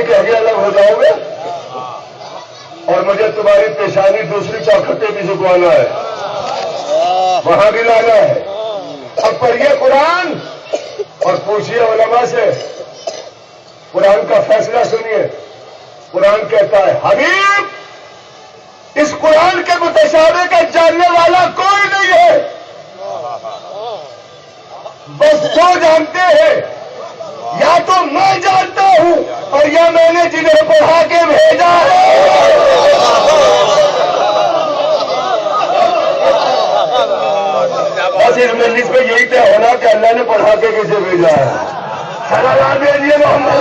کہہ الگ ہو جاؤ گے اور مجھے تمہاری پیشانی دوسری چوکھٹے بھی جھکوانا ہے، وہاں بھی لانا ہے۔ اب پڑھیے قرآن اور پوچھیے علماء سے، قرآن کا فیصلہ سنیے۔ قرآن کہتا ہے حبیب اس قرآن کے متشابہ کا جاننے والا کوئی نہیں ہے، بس جو جانتے ہیں یا تو میں جانتا ہوں اور یا میں نے جنہیں پڑھا کے بھیجا ہے۔ بس اس مجلس میں یہی طے ہونا کہ اللہ نے پڑھا کے کسے بھیجا ہے۔ سلام بھیجیے محمد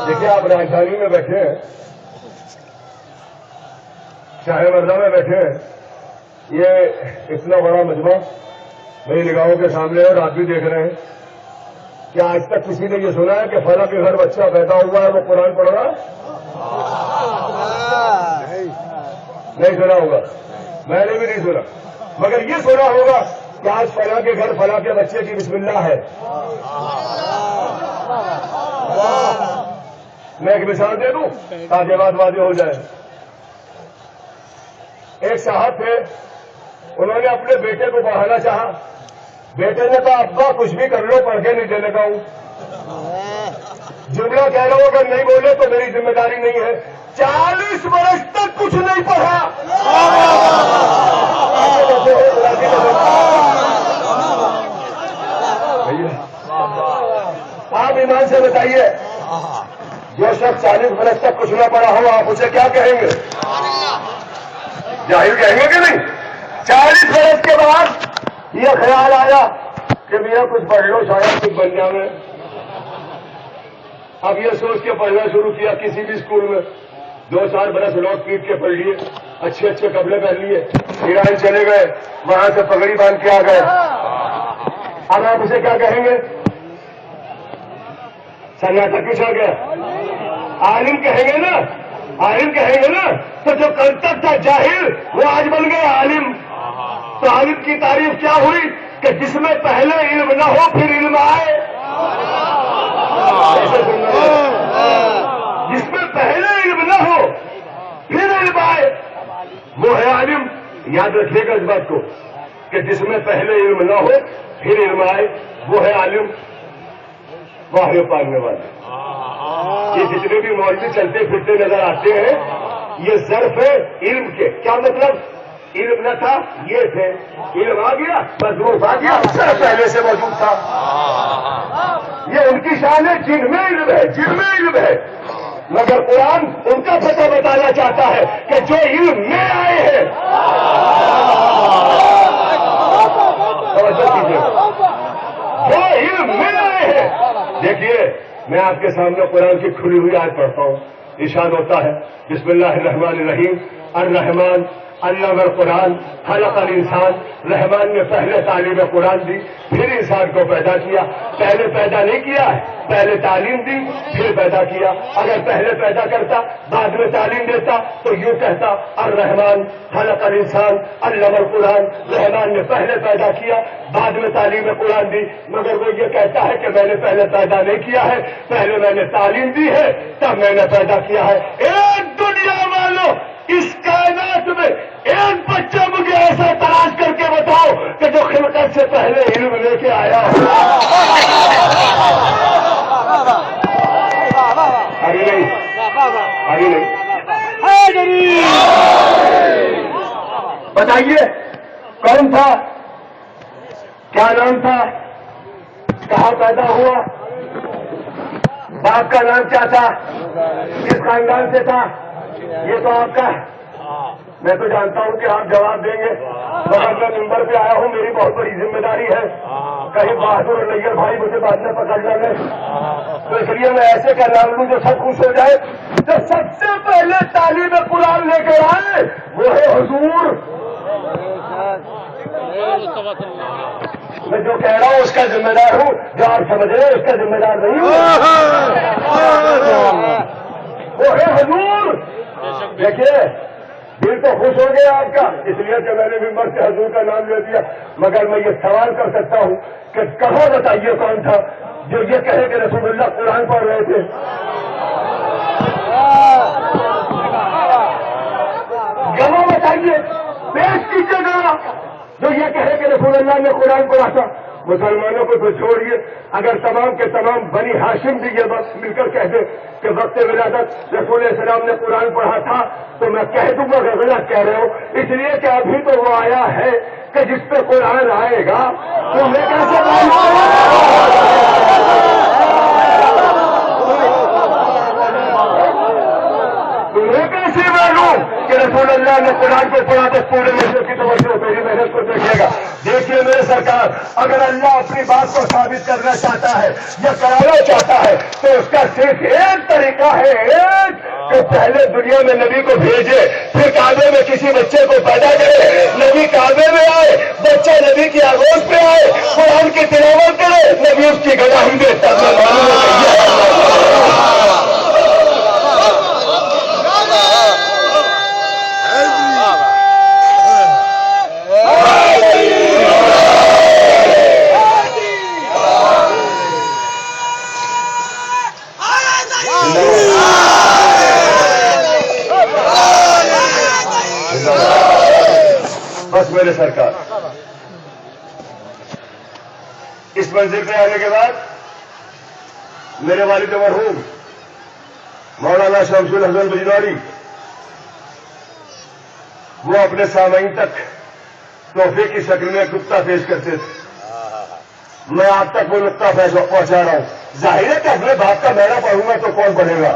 دیکھیے آپ راجدھانی میں بیٹھے ہیں، شاہ مردہ میں بیٹھے ہیں، یہ اتنا بڑا مجمع میری نگاہوں کے سامنے ہے اور آپ بھی دیکھ رہے ہیں۔ کیا آج تک کسی نے یہ سنا ہے کہ فلاں کے گھر بچہ پیدا ہوا ہے وہ قرآن پڑھ رہا ہے؟ نہیں سنا ہوگا، میں نے بھی نہیں سنا، مگر یہ سنا ہوگا کہ آج فلاں کے گھر فلاں کے بچے کی بسم اللہ ہے۔ میں ایک مثال دے دوں تاکہ بات واضح ہو جائے۔ ایک صاحب تھے، انہوں نے اپنے بیٹے کو پڑھانا چاہا، بیٹے نے کہا ابا کچھ بھی کر لو پڑھ کے نہیں دینے کا ہوں۔ جملہ کہہ رہا ہوں اگر نہیں بولے تو میری ذمہ داری نہیں ہے۔ 40 برس تک کچھ نہیں پڑھا۔ آپ ایمان سے بتائیے، جو شخص 40 برس تک کچھ نہ پڑھا ہو آپ اسے کیا کہیں گے؟ جاہل کہیں گے کہ نہیں؟ 40 برس کے بعد یہ خیال آیا کہ میاں کچھ پڑھ لو شاید کچھ بن جائے۔ اب یہ سوچ کے پڑھنا شروع کیا کسی بھی اسکول میں، 2-4 برس لوٹ پیٹ کے پڑھ لیے، اچھے اچھے کپڑے پہن لیے، ایران چلے گئے، وہاں سے پگڑی باندھ کے آ گئے۔ اب آپ اسے کیا کہیں گے؟ سناٹا کچھ آ گیا؟ عالم کہیں گے نا، عالم کہیں گے نا۔ تو جو کل تک تھا جاہل وہ آج بن گیا عالم۔ تو عالم کی تعریف کیا ہوئی کہ جس میں پہلے علم نہ ہو پھر علم آئے۔ جس میں پہلے علم نہ ہو پھر علم آئے وہ ہے عالم۔ یاد رکھیے گا اس بات کو کہ جس میں پہلے علم نہ ہو پھر علم آئے وہ ہے عالم۔ واہ پالنے والے یہ جتنے بھی مولوی چلتے پھرتے نظر آتے ہیں یہ ظرف ہے علم کے۔ کیا مطلب؟ علم نہ تھا یہ تھے، علم آ گیا مضبوط آ گیا، سر پہلے سے موجود تھا۔ یہ ان کی شان ہے جن میں علم ہے، جن میں علم ہے۔ مگر قرآن ان کا پتہ بتانا چاہتا ہے کہ جو علم میں آئے ہیں، جو علم میں آئے ہیں۔ دیکھیے میں آپ کے سامنے قرآن کی کھلی ہوئی آیت پڑھتا ہوں، ارشاد ہوتا ہے بسم اللہ الرحمن الرحیم الرحمن علم القرآن خلق الانسان۔ رحمان نے پہلے تعلیم قرآن دی پھر انسان کو پیدا کیا۔ پہلے پیدا نہیں کیا ہے، پہلے تعلیم دی پھر پیدا کیا۔ اگر پہلے پیدا کرتا بعد میں تعلیم دیتا تو یوں کہتا الرحمن خلق الانسان علم القرآن۔ رحمان نے پہلے پیدا کیا بعد میں تعلیم قرآن دی، مگر وہ یہ کہتا ہے کہ میں نے پہلے پیدا نہیں کیا ہے، پہلے میں نے تعلیم دی ہے تب میں نے پیدا کیا ہے۔ ایک دنیا والوں اس کائنات میں ایک بچہ مجھے ایسا تلاش کر کے بتاؤ کہ جو خلقت سے پہلے علم لے کے آیا ہو۔ آگے نہیں، آگے نہیں، بتائیے کون تھا، کیا نام تھا، کہاں پیدا ہوا، باپ کا نام کیا تھا، کس خاندان سے تھا، یہ تو آپ کا میں تو جانتا ہوں کہ آپ جواب دیں گے، مگر میں ممبر پہ آیا ہوں، میری بہت بڑی ذمہ داری ہے، کہیں بہادر اور نیگر بھائی مجھے بعد میں پکڑ نہ لیں، تو اس لیے میں ایسے کا نام لوں جو سب خوش ہو جائے۔ جو سب سے پہلے تعلیم قرآن لے کر آئے وہ ہے حضور۔ میں جو کہہ رہا ہوں اس کا ذمہ دار ہوں، جو آپ سمجھ رہے ہیں اس کا ذمہ دار نہیں ہوں، وہ ہے حضور۔ دیکھیے دل تو خوش ہو گیا آپ کا، اس لیے کہ میں نے ممبر سے حضور کا نام لے دیا، مگر میں یہ سوال کر سکتا ہوں کہ کہاں بتائیے کون تھا جو یہ کہے کہ رسول اللہ قرآن پڑھ رہے تھے؟ گواہ بتائیے، پیش کیجیے گواہ جو یہ کہے کہ رسول اللہ نے قرآن پڑھا تھا۔ مسلمانوں کو تو چھوڑیے، اگر تمام کے تمام بنی ہاشم بھی یہ وقت مل کر کہہ دے کہ وقت ولادت رسول السلام نے قرآن پڑھا تھا تو میں کہہ دوں گا کہ غلط کہہ رہے ہو، اس لیے کہ ابھی تو وہ آیا ہے کہ جس پہ قرآن آئے گا تمہیں کیسے معلوم کہ رسول اللہ نے قرآن کو پڑھا تو پورے ملک کی توجہ میری محنت کو دیکھیے گا۔ دیکھیے میرے سرکار، اگر اللہ اپنی بات کو ثابت کرنا چاہتا ہے یا کرانا چاہتا ہے تو اس کا صرف ایک طریقہ ہے، ایک کہ پہلے دنیا میں نبی کو بھیجے، پھر کعبے میں کسی بچے کو پیدا کرے، نبی کعبے میں آئے، بچہ نبی کی آگوش پہ آئے، قرآن کی تلاوت کرے، نبی اس کی گواہی دے، تب میں معلوم بس میرے سرکار اس منزل پہ آنے کے بعد میرے والد مرحوم مولانا شمس الحسن بجنوری وہ اپنے سامعین تک تحفے کی شکل میں ایک نقطہ پیش کرتے تھے، میں آپ تک وہ نقطہ پہنچا رہا ہوں۔ ظاہر ہے کہ اپنے باپ کا میرا پڑھوں گا تو کون پڑھے گا؟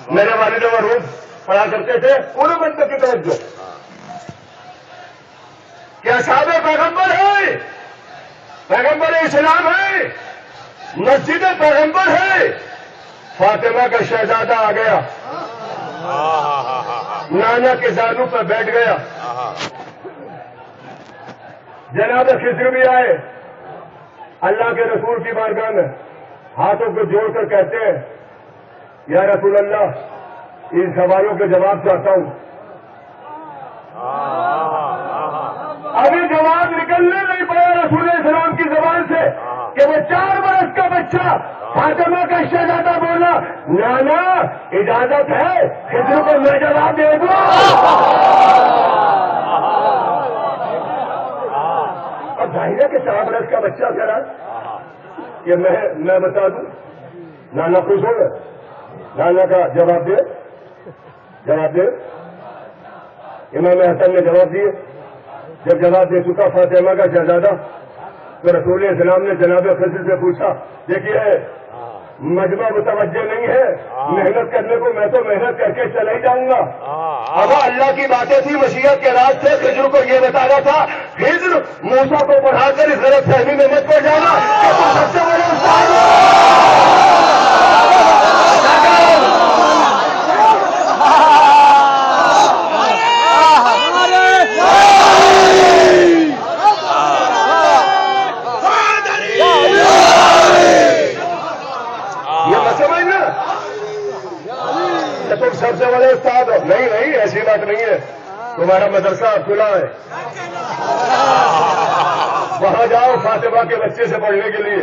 میرے والد مرحوم پڑھا کرتے تھے، پورے بندے کی توجہ، کیا صاحب پیغمبر ہے، پیغمبر اسلام ہے، مسجد پیغمبر ہے، فاطمہ کا شہزادہ آ گیا، نانا کے زانو پر بیٹھ گیا، جناب خضر بھی آئے، اللہ کے رسول کی بارگاہ میں ہاتھوں کو جوڑ کر کہتے ہیں یا رسول اللہ ان سوالوں کے جواب چاہتا ہوں۔ ابھی جواب نکلنے نہیں پڑا رسول السلام کی زبان سے کہ وہ 4 برس کا بچہ فاطمہ کا شہزادہ بولا نانا اجازت ہے خضر کو میں جواب دے دوں؟ اب ظاہر ہے کہ 4 برس کا بچہ کرا کہ میں بتا دوں، نانا خوش ہو گئے، نانا کا جواب دے، جواب دے۔ امام حسن نے جواب دیے، جب جواب دے چکا فاطمہ کا شہزادہ تو رسول السلام نے جناب خضر سے پوچھا، دیکھیے مجمع متوجہ نہیں ہے، محنت کرنے کو میں تو محنت کر کے چلا ہی جاؤں گا، اب اللہ کی باتیں تھی، مشیت کے راز سے خضر کو یہ بتانا تھا خضر موسیٰ کو پڑھا کر اس غلط فہمی میں مت پڑ جانا کہ تو سب سے بڑے استاد سب سے بڑے استاد ہو۔ نہیں نہیں ایسی بات نہیں ہے، تمہارا مدرسہ کھلا ہے، وہاں جاؤ فاطمہ کے بچے سے پڑھنے کے لیے۔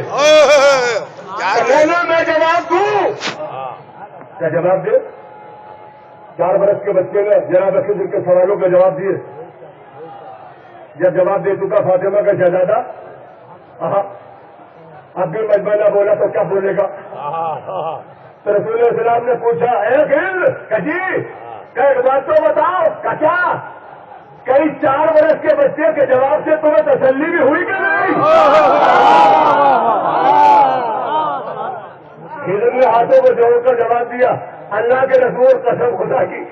میں جواب دوں کیا جواب دے؟ 4 برس کے بچے نے جناب خضر کے سوالوں کے جواب دیے، جب جواب دے چکا فاطمہ کا شہزادہ اب بھی مجمع نہ بولا تو کیا بولے گا؟ تو رسول السلام نے پوچھا اے خضر جی ایک بات تو بتاؤ، کیا کئی 4 برس کے بچے کے جواب سے تمہیں تسلی بھی ہوئی کہ نہیں؟ خضر نے ہاتھوں کو جوڑ کر جواب دیا اللہ کے رسول قسم خدا کی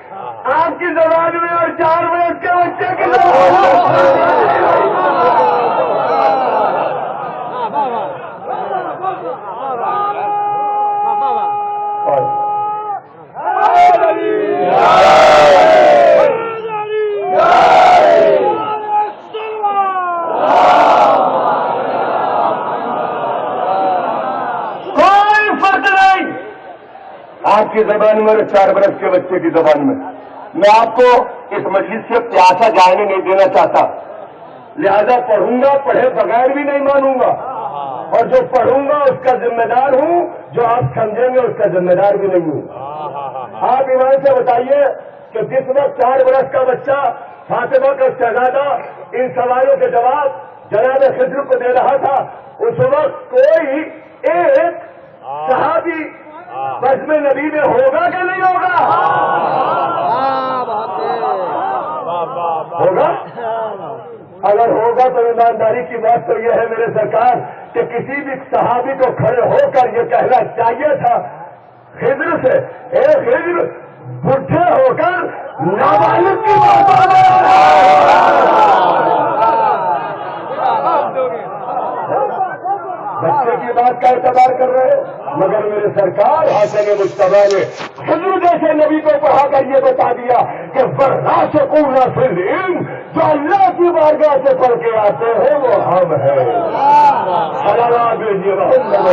آپ کی زبان میں اور 4 برس کے بچے کی زبان آپ کی زبان میں اور 4 برس کے بچے کی زبان میں آپ کو اس مجلس سے پیاسا جانے نہیں دینا چاہتا، لہذا پڑھوں گا، پڑھے بغیر بھی نہیں مانوں گا، اور جو پڑھوں گا اس کا ذمہ دار ہوں، جو آپ سمجھیں گے اس کا ذمہ دار بھی نہیں ہوں۔ آپ ایمان سے بتائیے کہ جس وقت 4 برس کا بچہ فاطمہ کا شہزادہ ان سوالوں کے جواب جناب خضر کو دے رہا تھا، اس وقت کوئی ایک صحابی بزم نبی میں ہوگا کہ نہیں ہوگا؟ ہوگا؟ اگر ہوگا تو ایمانداری کی بات تو یہ ہے میرے سرکار کہ کسی بھی صحابی کو کھڑے ہو کر یہ کہنا چاہیے تھا خضر سے، اے خضر بڈھے ہو کر نابالغ کی بات بچے کی بات کا اعتبار کر رہے ہیں، مگر میرے سرکار حسن مجتبیٰ نے خضر جیسے نبی کو پڑھا کر یہ بتا دیا کہ والراسخون فی العلم، جو اللہ کی بارگاہ سے پڑھ کے آتے ہیں وہ ہم ہیں۔ صلوات بھیجیے محمد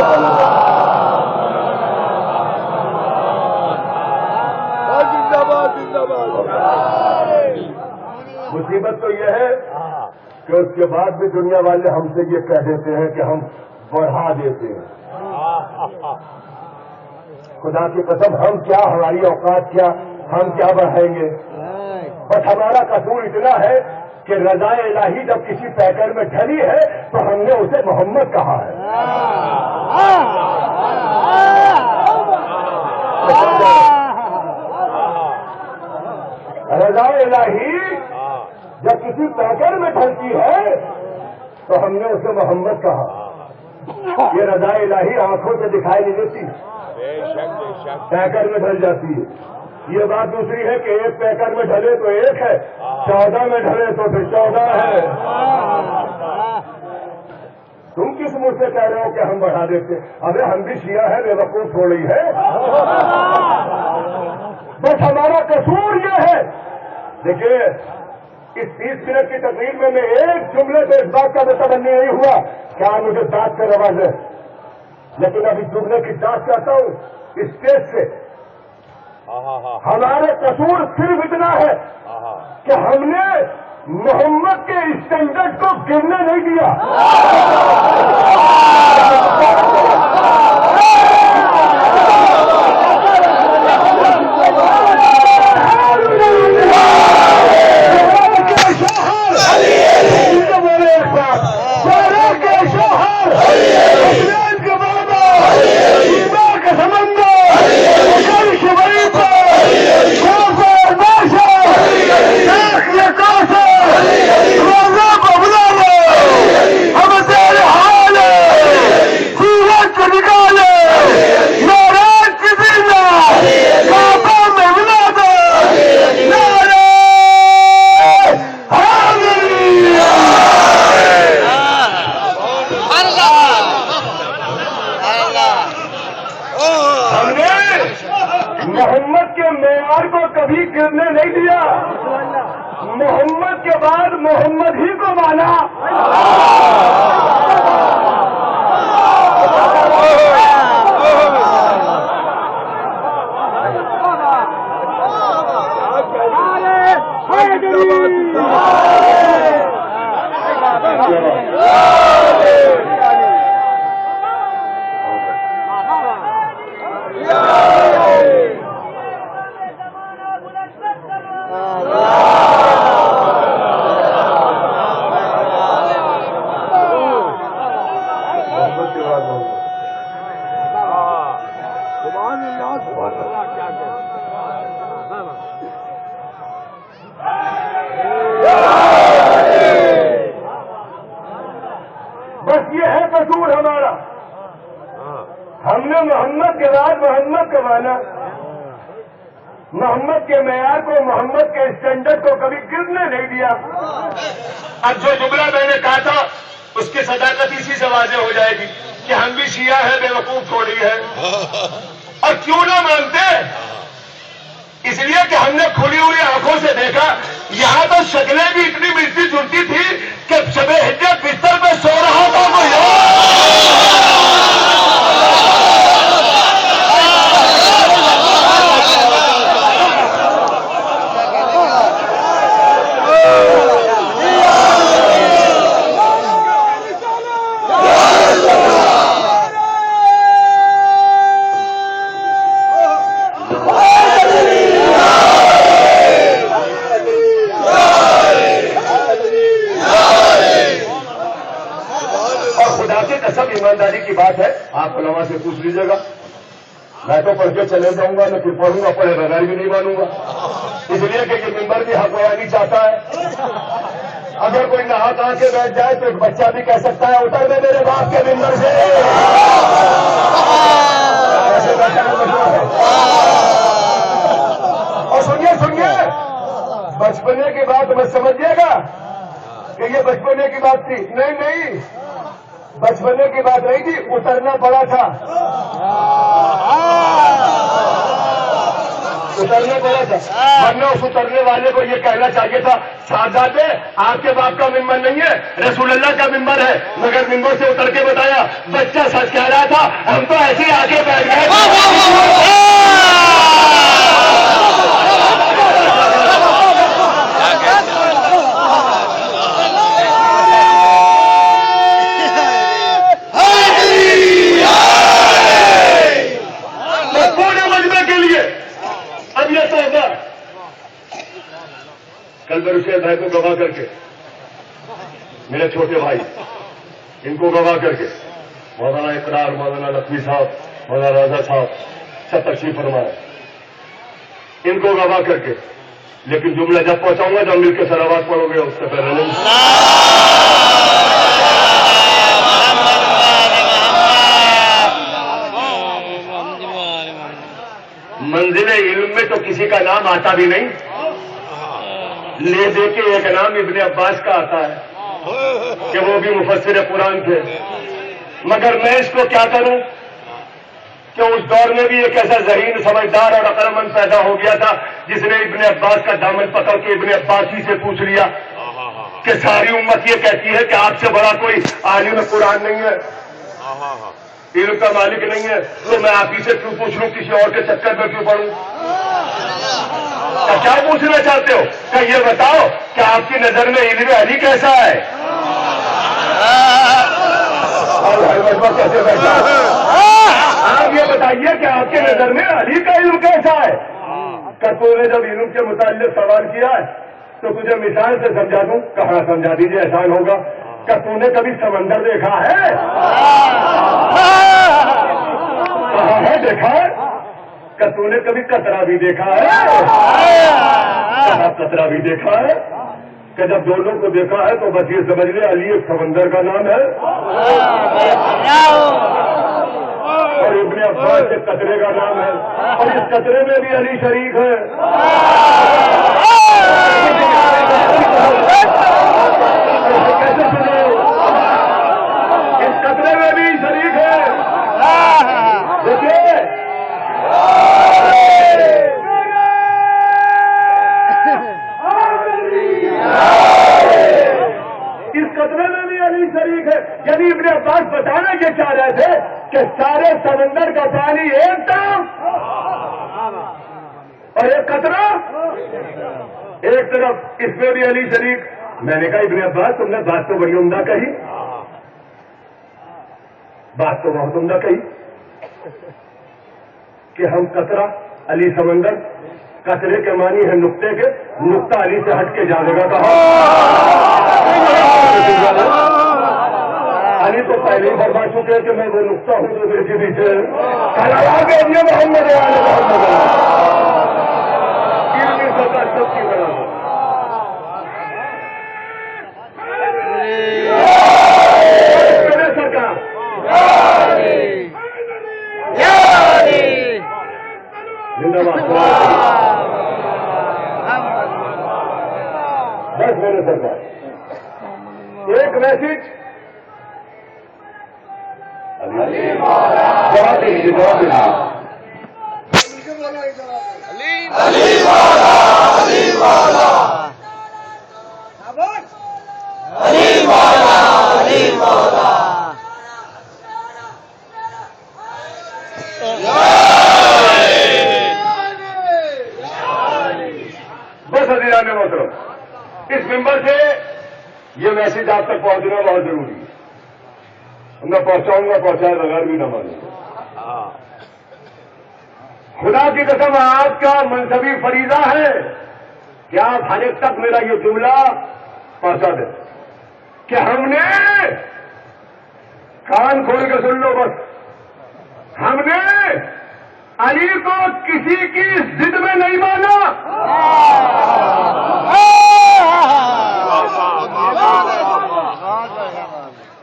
مصیبت تو یہ ہے کہ اس کے بعد بھی دنیا والے ہم سے یہ کہہ دیتے ہیں کہ ہم بڑھا دیتے ہیں۔ خدا کی قسم ہم کیا، ہماری اوقات کیا، ہم کیا بڑھائیں گے؟ بس ہمارا قصور اتنا ہے کہ رضا الہی جب کسی پیکر میں ڈھلی ہے تو ہم نے اسے محمد کہا ہے۔ رضا الہی جب کسی پیکر میں ڈھلتی ہے تو ہم نے اسے محمد کہا۔ یہ رضا الہی آنکھوں سے دکھائی نہیں دیتی، پیکر میں ڈھل جاتی ہے۔ یہ بات دوسری ہے کہ ایک پیکر میں ڈھلے تو ایک ہے، 14 میں ڈھلے تو پھر 14 ہے۔ تم کس منہ سے کہہ رہے ہو کہ ہم بڑھا دیتے؟ ابے ہم بھی شیعہ ہیں، بے وقوف تھوڑی ہے۔ بس ہمارا قصور یہ ہے، دیکھیے اس 30 منٹ کی تقریر میں ایک جملے سے اس بات کا متبنی نہیں ہوا کیا مجھے دانت سے رواج ہے، لیکن ابھی جملے کی دانت چاہتا ہوں اسٹیج سے۔ ہمارے قصور صرف اتنا ہے کہ ہم نے محمد کے اسٹینڈرڈ کو گرنے نہیں دیا۔ محمد کے معیار کو کبھی گرنے نہیں دیا، محمد کے بعد محمد ہی کو مانا۔ بس یہ ہے قصور ہمارا، ہم نے محمد کے بعد محمد کو مانا، محمد کے معیار کو، محمد کے اسٹینڈرڈ کو کبھی گرنے نہیں دیا۔ اب جو جملہ میں نے کہا تھا اس کی صداقت اسی سے واضح ہو جائے گی کہ ہم بھی شیعہ ہیں، بے وقوف تھوڑی ہے۔ اور کیوں نہ مانتے؟ اس لیے کہ ہم نے کھلی ہوئی آنکھوں سے دیکھا، یہاں تو شکلیں بھی اتنی ملتی جلتی تھی کہ شب ہجرت بستر پہ سو رہا تھا تو ایمانداری کی بات ہے، آپ علماء سے پوچھ لیجیے گا۔ میں تو پڑھ کے چلے جاؤں گا، میں پھر پڑھوں گا، پڑھے بغیر بھی نہیں مانوں گا، اس لیے کہ یہ ممبر بھی حق بیانی چاہتا ہے۔ اگر کوئی نہا کہاں کے بیٹھ جائے تو ایک بچہ بھی کہہ سکتا ہے اتر دے میرے باپ کے ممبر سے۔ اور سنیے بچپنے کی بات مت سمجھیے گا کہ یہ بچپنے کی بات تھی، نہیں، بچپنے کی بات نہیں تھی، اترنا پڑا تھا، ورنہ اس اترنے والے کو یہ کہنا چاہیے تھا صاحبزادے آپ کے باپ کا ممبر نہیں ہے، رسول اللہ کا ممبر ہے، مگر ممبر سے اتر کے بتایا بچہ سچ کہہ رہا تھا، ہم تو ایسے ہی آگے بیٹھ گئے۔ کل میں رشید بھائی کو گواہ کر کے، میرے چھوٹے بھائی ان کو گواہ کر کے، مولانا اقرار، مولانا لطفی صاحب، مولانا رضا صاحب سب تشریف فرمائے، ان کو گواہ کر کے، لیکن جملہ جب پہنچاؤں گا جب مل کے صلوات پڑھو گے اس سے پہلے نہیں۔ منزل علم میں تو کسی کا نام آتا بھی نہیں، لے دے کے ایک نام ابن عباس کا آتا ہے کہ وہ بھی مفسر قرآن تھے، مگر میں اس کو کیا کروں کہ اس دور میں بھی ایک ایسا ذہین، سمجھدار اور عقل مند پیدا ہو گیا تھا جس نے ابن عباس کا دامن پکڑ کے ابن عباس ہی سے پوچھ لیا کہ ساری امت یہ کہتی ہے کہ آپ سے بڑا کوئی عالم قرآن نہیں ہے، علم کا مالک نہیں ہے، تو میں آپ ہی سے کیوں پوچھ لوں، کسی اور کے چکر میں کیوں پڑوں؟ کیا پوچھنا چاہتے ہو؟ کہ یہ بتاؤ کہ آپ کی نظر میں علم علی کیسا ہے؟ کیسے بیٹھا؟ آپ یہ بتائیے کہ آپ کی نظر میں علی کا علم کیسا ہے؟ کہ تو نے جب علم کے متعلق سوال کیا ہے تو تجھے مثال سے سمجھا دوں، کہاں سمجھا دیجیے احسان ہوگا۔ کہ تو نے کبھی سمندر دیکھا ہے؟ کہاں ہے دیکھا ہے؟ کہ تو نے کبھی قطرہ بھی دیکھا ہے؟ کہاں قطرہ بھی دیکھا ہے؟ کہ جب دونوں کو دیکھا ہے تو بس یہ سمجھ لے علی ایک سمندر کا نام ہے اور ابن عباس ایک قطرے کا نام ہے، اور اس قطرے میں بھی علی شریک ہے۔ کیسے سنے؟ اس قطرے میں بھی شریک ہے۔ دیکھیے اس قطرے میں بھی علی شریک ہے، یعنی ابن عباس بتانا یہ چاہ رہے تھے کہ سارے سمندر کا پانی ایک تھا اور ایک قطرہ ایک طرف، اس میں بھی علی شریک۔ میں نے کہا ابن عباس تم نے بات تو بڑی عمدہ کہی، بات تو بہت عمدہ کہی کہ ہم قطرہ علی سمندر، قطرے کے معنی ہے نقطے کے، نقطہ علی سے ہٹ کے جانے کا کہا۔ علی تو پہلے ہی فرما چکے کہ میں وہ نقطہ ہوں جو میرے پیچھے محمد سب کی طرح زندہ باد۔ بس میرے سرکار ایک میسج جواب دیجیے بس عزیزان محترم اس ممبر سے یہ میسج آپ تک پہنچنا بہت ضروری ہے. میں پہنچاؤں گا پہنچائے بغیر بھی نہ مانوں گا. خدا کی قسم آپ کا منصبی فریضہ ہے کہ آپ ہر ایک تک میرا یہ جملہ پہنچا دیں کہ ہم نے کان کھول کے سن لو بس ہم نے علی کو کسی کی ضد میں نہیں مانا.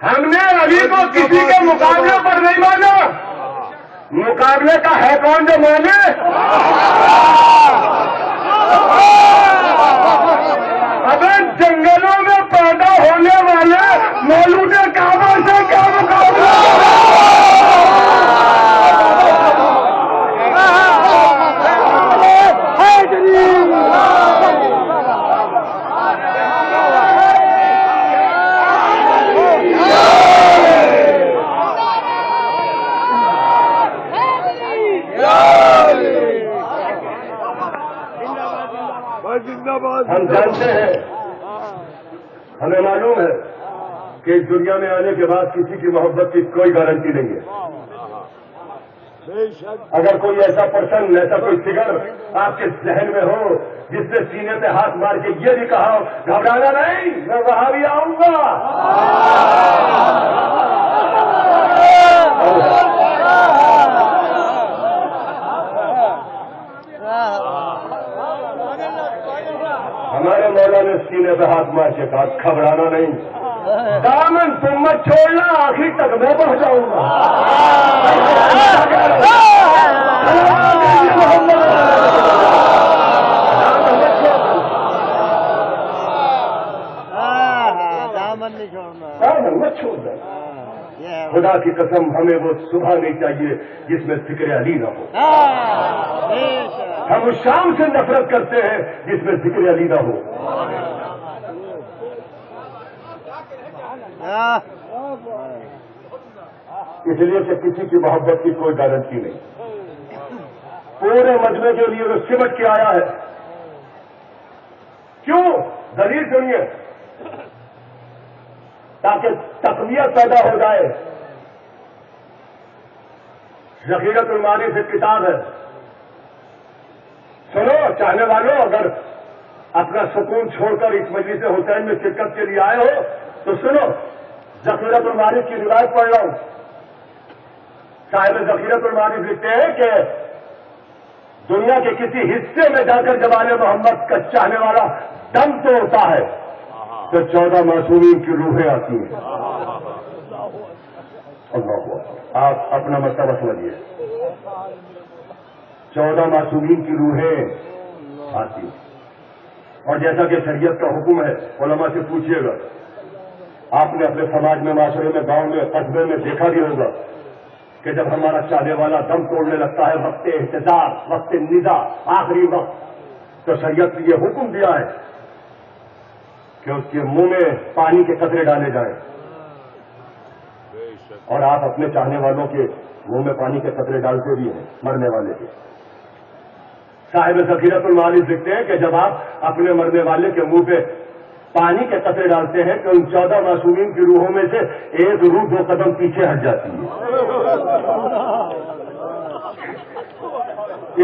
ہم نے علی کو کسی کے مقابلے پر نہیں مانا. مقابلے کا ہے کون جو مانے؟ ابھی جنگلوں میں پیدا ہونے والے مولود کعبہ سے کیا مقابلہ؟ ہم جانتے ہیں ہمیں معلوم ہے کہ اس دنیا میں آنے کے بعد کسی کی محبت کی کوئی گارنٹی نہیں ہے. اگر کوئی ایسا پرسن ایسا کوئی فگر آپ کے ذہن میں ہو جس نے سینے پہ ہاتھ مار کے یہ بھی کہا گھبرانا نہیں میں وہاں بھی آؤں گا. ہمارے مولا نے سینے پہ ہاتھ مار کے کہا گھبرانا نہیں دامن تم مت چھوڑنا آخری تک میں پہنچاؤں گا. دامن مت چھوڑنا. خدا کی قسم ہمیں وہ صبح نہیں چاہیے جس میں ذکر علی نہ ہو. ہم اس شام سے نفرت کرتے ہیں جس میں ذکر علی نہ ہو. اس لیے کہ کسی کی محبت کی کوئی گارنٹی نہیں. پورے مجمع کے لیے وہ سمٹ کے آیا ہے. کیوں؟ دلیل سنیے تاکہ تقویت پیدا ہو جائے. ذخیرۃ المعارف ایک کتاب ہے. سنو چاہنے والوں اگر اپنا سکون چھوڑ کر اس مجلس حسین میں شرکت کے لیے آئے ہو تو سنو ذخیرۃ المعارف کی روایت پڑھ رہا ہوں. صاحب ذخیرۃ المعارف لکھتے ہیں کہ دنیا کے کسی حصے میں جا کر جب آل محمد کا چاہنے والا دم توڑتا ہے تو 14 معصومین کی روحیں آتی ہیں. آپ اپنا مرتبہ سمجھیے. 14 معصومین کی روحیں آتی ہیں. اور جیسا کہ شریعت کا حکم ہے علماء سے پوچھیے گا آپ نے اپنے سماج میں معاشرے میں گاؤں میں قصبے میں دیکھا بھی ہوگا کہ جب ہمارا چاہنے والا دم توڑنے لگتا ہے وقت احتجاج وقت نزاع آخری وقت تو شریعت نے یہ حکم دیا ہے کہ اس کے منہ میں پانی کے قطرے ڈالے جائیں. اور آپ اپنے چاہنے والوں کے منہ میں پانی کے قطرے ڈالتے بھی ہیں مرنے والے کے. صاحب ذخیرۃ المعارف لکھتے ہیں کہ جب آپ اپنے مرنے والے کے منہ پہ پانی کے قطرے ڈالتے ہیں تو ان 14 معصومین کی روحوں میں سے ایک روح 2 قدم پیچھے ہٹ جاتی ہے.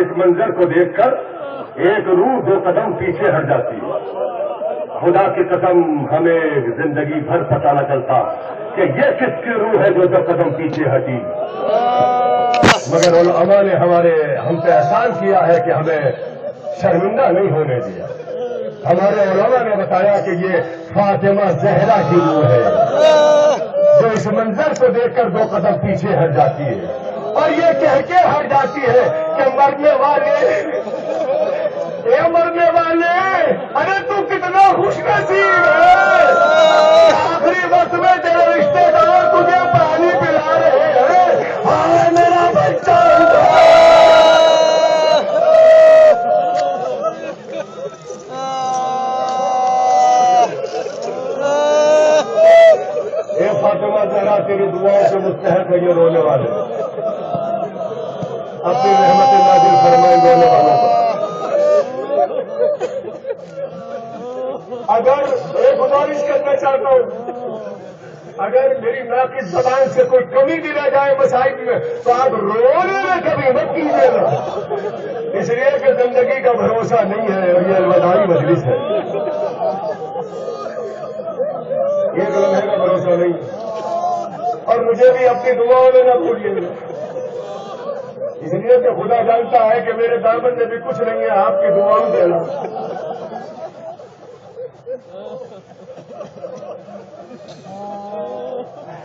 اس منظر کو دیکھ کر ایک روح 2 قدم پیچھے ہٹ جاتی ہے. خدا کی قسم ہمیں زندگی بھر پتہ نہ چلتا کہ یہ کس کی روح ہے جو 2 قدم پیچھے ہٹی. مگر علماء نے ہم پہ احسان کیا ہے کہ ہمیں شرمندہ نہیں ہونے دیا. ہمارے علماء نے بتایا کہ یہ فاطمہ زہرا کی روح ہے جو اس منظر کو دیکھ کر 2 قدم پیچھے ہٹ جاتی ہے اور یہ کہہ کے ہٹ جاتی ہے کہ مرنے والے ارے تو کتنا خوش نصیب تیری دعاؤں سے مستحق ہے یہ رونے والے، اپنی رحمت نازل فرمائے رونے والوں پر۔ اگر ایک گزارش کرنا چاہتا ہوں، اگر میری ناقص زبان سے کوئی کمی بھی رہ جائے مسائل میں تو آپ رونے میں کبھی مت کیجیے گا، اس لیے کہ زندگی کا بھروسہ نہیں ہے اور یہ الوداعی مجلس ہے، ایک لمحے کا بھروسہ نہیں، اور مجھے بھی اپنی دعاؤں میں نہ بھولیے گا، اس لیے کہ خدا جانتا ہے کہ میرے دامن میں بھی کچھ نہیں ہے آپ کی دعاؤں کے علاوہ۔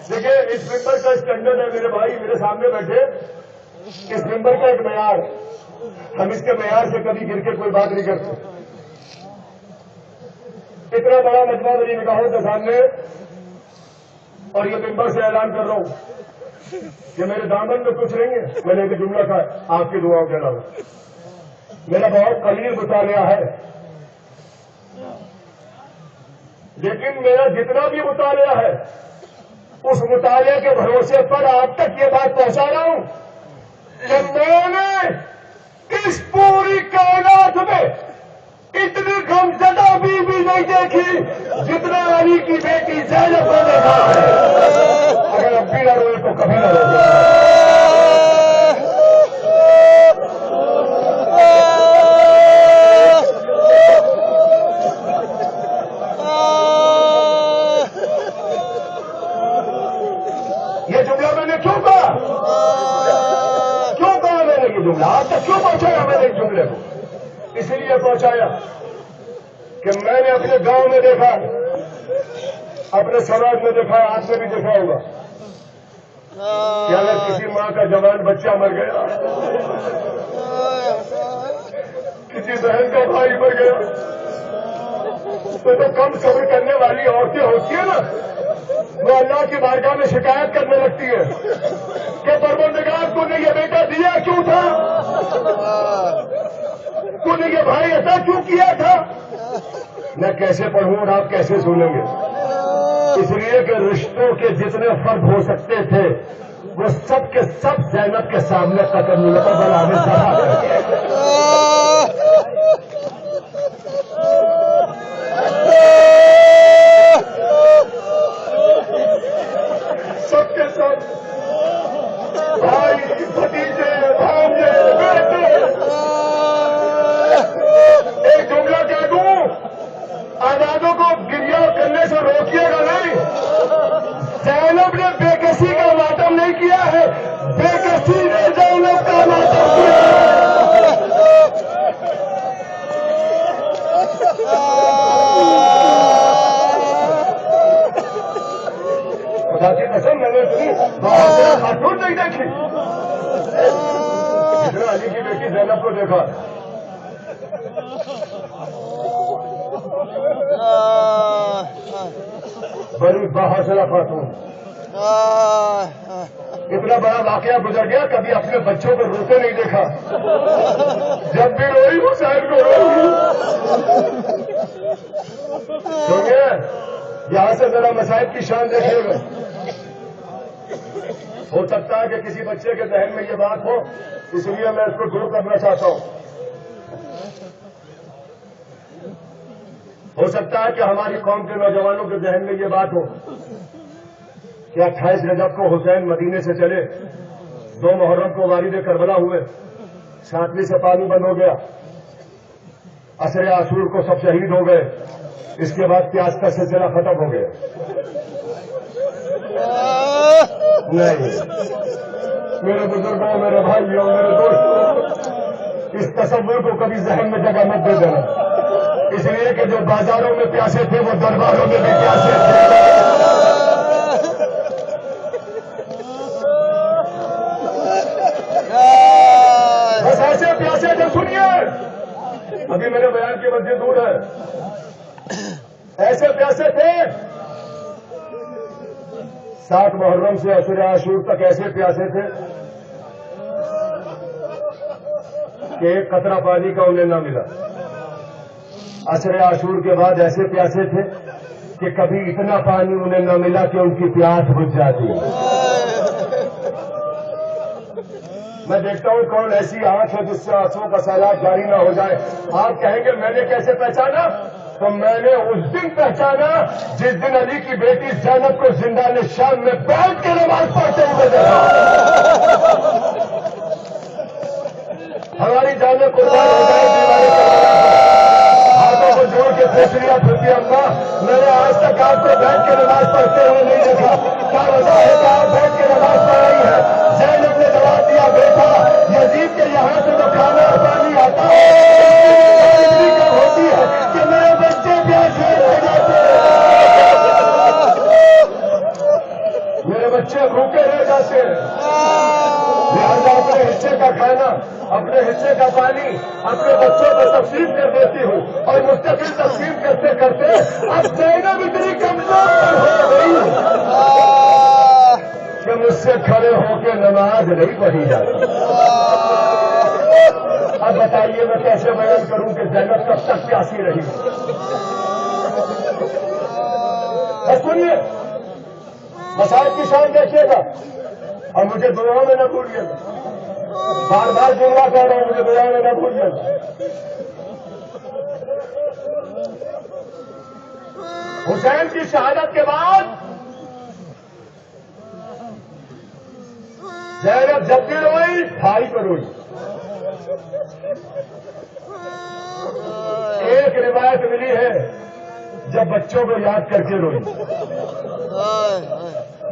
دیکھیے اس ممبر کا اسٹینڈرڈ ہے میرے بھائی میرے سامنے بیٹھے، اس ممبر کا ایک معیار، ہم اس کے معیار سے کبھی گر کے کوئی بات نہیں کرتے۔ اتنا بڑا مجمع میری نگاہوں کے سامنے، اور یہ ممبر سے اعلان کر رہا ہوں کہ میرے دامن میں کچھ نہیں ہے، میں نے ایک جملہ کہا آپ کی دعاؤں کے علاوہ، میرا بہت قلیل مطالعہ ہے، لیکن میرا جتنا بھی مطالعہ ہے اس مطالعے کے بھروسے پر آپ تک یہ بات پہنچا رہا ہوں کہ میں نے اس پوری کائنات میں اتنی غمزدہ بھی نہیں دیکھی جتنا علی کی بیٹی زینب کو دیکھا ہے۔ اگر اب بھی نہ روئے تو کبھی نہ روئے۔ یہ جملہ میں نے کیوں کہا میں نے یہ جملہ آج تک کیوں پہنچایا میں نے اس جملے کو؟ اس لیے پہنچایا کہ میں نے اپنے گاؤں میں دیکھا، اپنے سماج میں دیکھا، آپ نے بھی دیکھا ہوگا کہ اگر کسی ماں کا جوان بچہ مر گیا، کسی بہن کا بھائی مر گیا، تو کم صبر کرنے والی عورتیں ہوتی ہیں نا، وہ اللہ کی بارگاہ میں شکایت کرنے لگتی ہے کہ پروردگار تو نے یہ بیٹا دیا کیوں تھا، تو نے یہ بھائی ایسا کیوں کیا تھا۔ میں کیسے پڑھوں اور آپ کیسے سنیں گے؟ اس لیے کہ رشتوں کے جتنے فرد ہو سکتے تھے وہ سب کے سب زینب کے سامنے قدم مقبل آنے سے سب کے سب بھائی بھتیجے بھانجے بیٹے۔ ایک جملہ کہہ دوں، آزادوں کو گریہ کرنے سے روکیے گا نہیں، زینب نے بے کسی کا ماتم نہیں کیا ہے، بے کسی نے زینب کا ماتم کیا ہے۔ خدا کی قسم میں نے اتنی خاتون نہیں دیکھی جتنا علی کی بیٹی زینب کو دیکھا۔ بڑی باحوصلہ خاتون، اتنا بڑا واقعہ گزر گیا، کبھی اپنے بچوں کو روتے نہیں دیکھا، جب بھی روئی وہ شاید کو روئی۔ سنیے یہاں سے ذرا مسائل کی شان دیکھیے گا، ہو سکتا ہے کہ کسی بچے کے ذہن میں یہ بات ہو، اس لیے میں اس کو دور کرنا چاہتا ہوں۔ ہو سکتا ہے کہ ہماری قوم کے نوجوانوں کے ذہن میں یہ بات ہو کہ 28 رجب کو حسین مدینے سے چلے، 2 محرم کو والد کربلا ہوئے، 7ویں سے پانی بند ہو گیا، عصر عاشور کو سب شہید ہو گئے، اس کے بعد پیاس کا سلسلہ ختم ہو گیا۔ نہیں میرے بزرگوں، میرے بھائیوں، میرے دوستوں، اس تصور کو کبھی ذہن میں جگہ مت دے دینا، اس لیے کہ جو بازاروں میں پیاسے تھے وہ درباروں میں بھی پیاسے تھے۔ بس ایسے پیاسے تھے، سنیے ابھی میرے بیان کی مسجد دور ہے، ایسے پیاسے تھے 7 محرم سے عصر عاشور تک، ایسے پیاسے تھے کہ ایک قطرہ پانی کا انہیں نہ ملا۔ عصر عاشور کے بعد ایسے پیاسے تھے کہ کبھی اتنا پانی انہیں نہ ملا کہ ان کی پیاس بجھ جاتی. میں دیکھتا ہوں کون ایسی آنکھ ہے جس سے آنسوں کا سیلاب جاری نہ ہو جائے. آپ کہیں گے میں نے کیسے پہچانا؟ تو میں نے اس دن پہچانا جس دن علی کی بیٹی زینب کو زندان شام میں بیٹھ کے نماز پڑھتے ہوئے دیکھا. ہماری جانیں قربان ہو جائے دیوانے ہاتھوں کو جوڑ کے پوچھ لیا پھرتی اماں میں نے آج تک آپ کو بیٹھ کے نماز پڑھتے ہوئے نہیں دیکھا. کیا وجہ ہے کہ آپ بیٹھ کے نماز پڑھ رہی ہے؟ زینب نے جواب دیا بیٹا یزید کے یہاں سے تو کھانا اور پانی آتا ہے کب ہوتی ہے کہ میرے بچے پیاسے رہ جاتے میرے بچے بھوکے رہ جاتے لہٰذا اپنے حصے کا کھانا اپنے حصے کا پانی اپنے بچوں کو تقسیم کر دیتی ہوں اور مستقل تقسیم کرتے کرتے اب زینب اتنی کمزور ہو گئی کہ مجھ سے کھڑے ہو کے نماز نہیں پڑھی جاتی. اب بتائیے میں کیسے بیان کروں کہ زینب کب تک پیاسی رہی. سنیے مسائل کی شان دیکھیے گا اور مجھے دعاؤں میں نہ بھولیے گا. بار بار جملہ کہہ رہا ہوں مجھے دعاؤں میں نہ بھولیے گا. حسین کی شہادت کے بعد زینب جب بھی روئی بھائی پر روئی. ایک روایت ملی ہے جب بچوں کو یاد کر کے روئی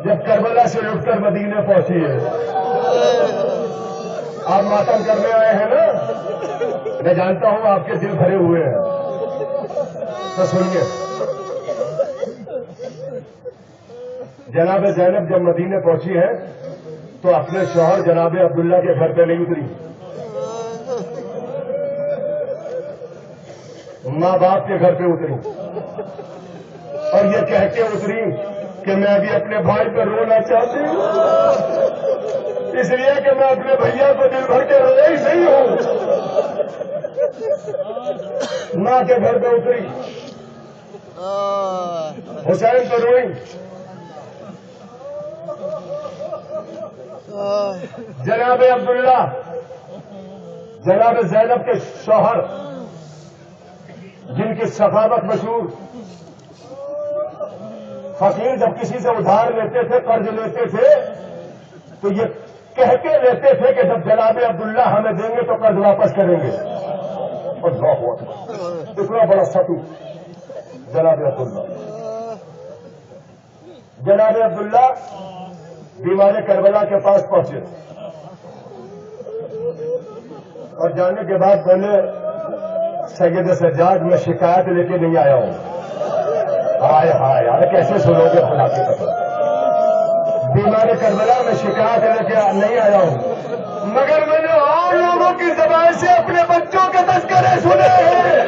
جب کربلا سے لٹ کر مدینے پہنچی ہے. آپ ماتم کرنے آئے ہیں نا میں جانتا ہوں آپ کے دل بھرے ہوئے ہیں تو سنیے. جناب زینب جب مدینے پہنچی ہے تو اپنے شوہر جناب عبداللہ کے گھر پہ نہیں اتری ماں باپ کے گھر پہ اتری اور یہ کہہ کے اتری کہ میں ابھی اپنے بھائی پہ رونا چاہتی ہوں اس لیے کہ میں اپنے بھیا کو دل بھر کے رویا ہی نہیں ہوں. ماں کے گھر پہ اتری حسین پہ روئی. جناب عبداللہ جناب زینب کے شوہر جن کی سخاوت مشہور فقیر جب کسی سے ادھار لیتے تھے قرض لیتے تھے تو یہ کہہ کے لیتے تھے کہ جب جناب عبداللہ ہمیں دیں گے تو قرض واپس کریں گے. اور اتنا بڑا سطو جناب عبداللہ. جناب عبداللہ بیمار کربلا کے پاس پہنچے اور جانے کے بعد میں نے سید سجاد میں شکایت لے کے نہیں آیا ہوں. ہائے ہائے یار کیسے سنو گے خدا کی قسم. بیمار کربلا میں شکایت لے کے نہیں آیا ہوں مگر میں نے عام لوگوں کی زبان سے اپنے بچوں کے تذکرے سنے ہیں.